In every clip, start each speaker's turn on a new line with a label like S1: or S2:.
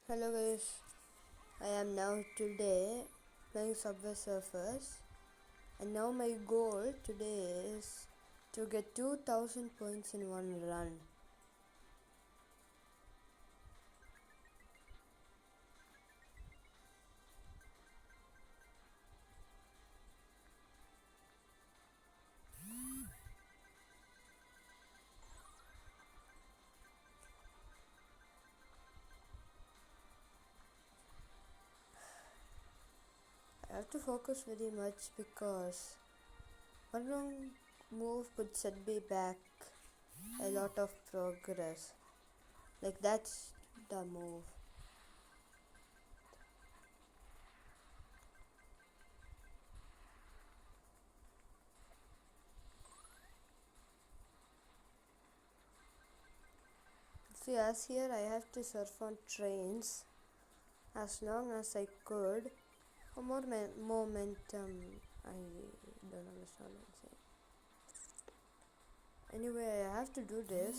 S1: Hello guys, I am now today playing Subway Surfers, and now my goal today is to get 2000 points in one run. I have to focus very much because one wrong move could set me back a lot of progress. Like that's the move. See, as here I have to surf on trains as long as I could. For more momentum, I don't understand what I'm saying. Anyway, I have to do this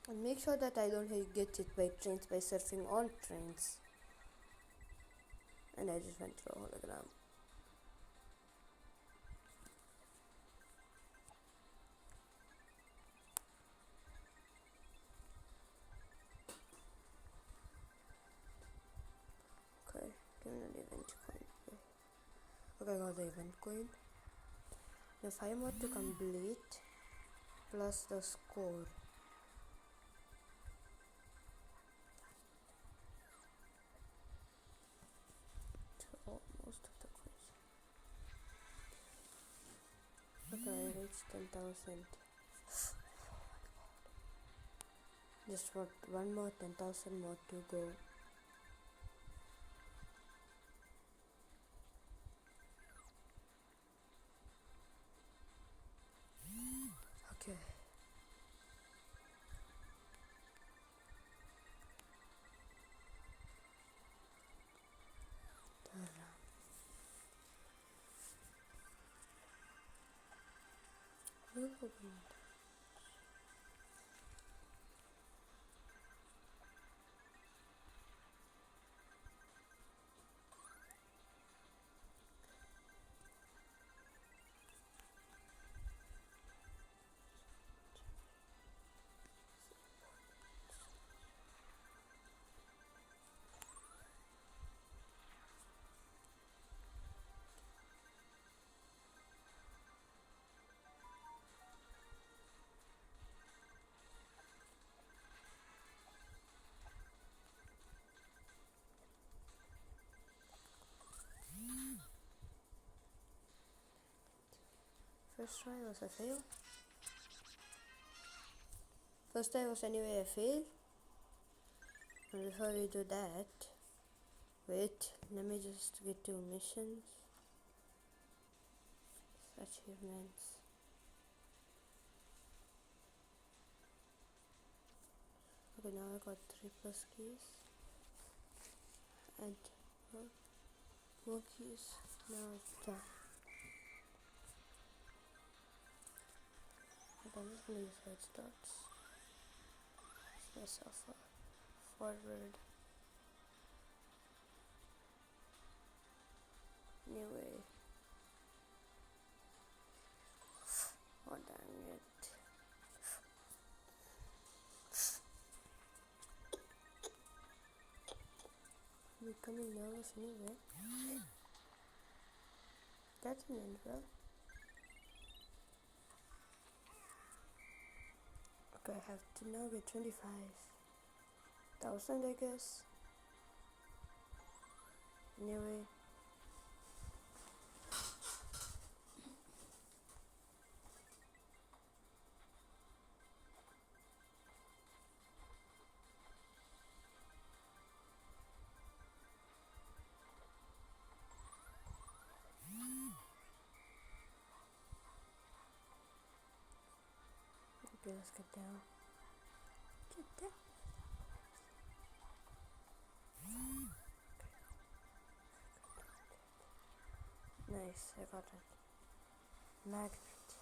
S1: and make sure that I don't get hit by trains by surfing on trains. And I just went through a hologram. Okay, give me an event coin. Okay, I got the event coin. Now 5 more to complete plus the score. Most of the coins. Okay, I reached 10,000. Just one more 10,000 more to go. Okay. First try was a fail. First try was anyway a fail. And before we do that, wait, let me just get 2 missions. Achievements. Okay, now I got 3 plus keys. And more keys. Now it's done. Okay, I'm just gonna use red dots. Myself forward. Anyway. Oh dang it. I'm becoming nervous anyway. That's an end, well. Okay, I have to now get 25,000, I guess. Anyway. Okay, let's get down. Get down. Nice, I got a magnet to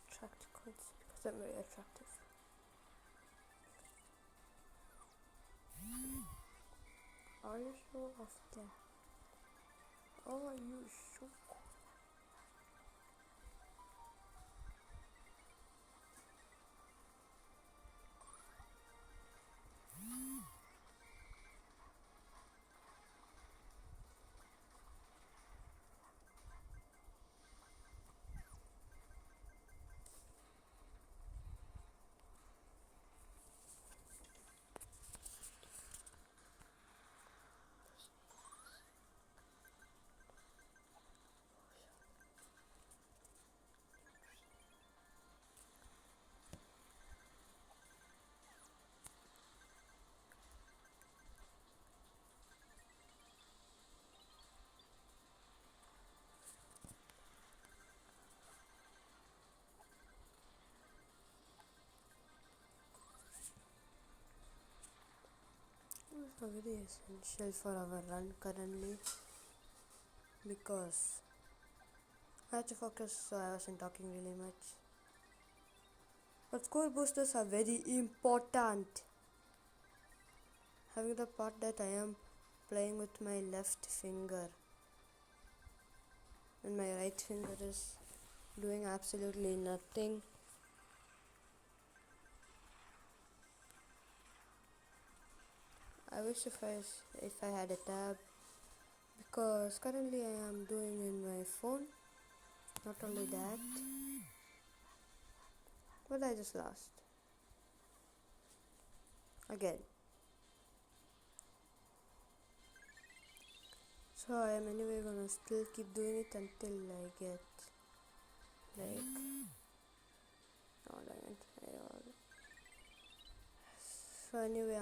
S1: attract coins because I'm very attractive. are you sure of that? Are you sure? It's very essential for our run currently because I had to focus so I wasn't talking really much. But score boosters are very important. Having the part that I am playing with my left finger and my right finger is doing absolutely nothing. I wish if I had a tab because currently I am doing in my phone. Not only that, but I just lost again. So I am anyway gonna still keep doing it until I get like so anyway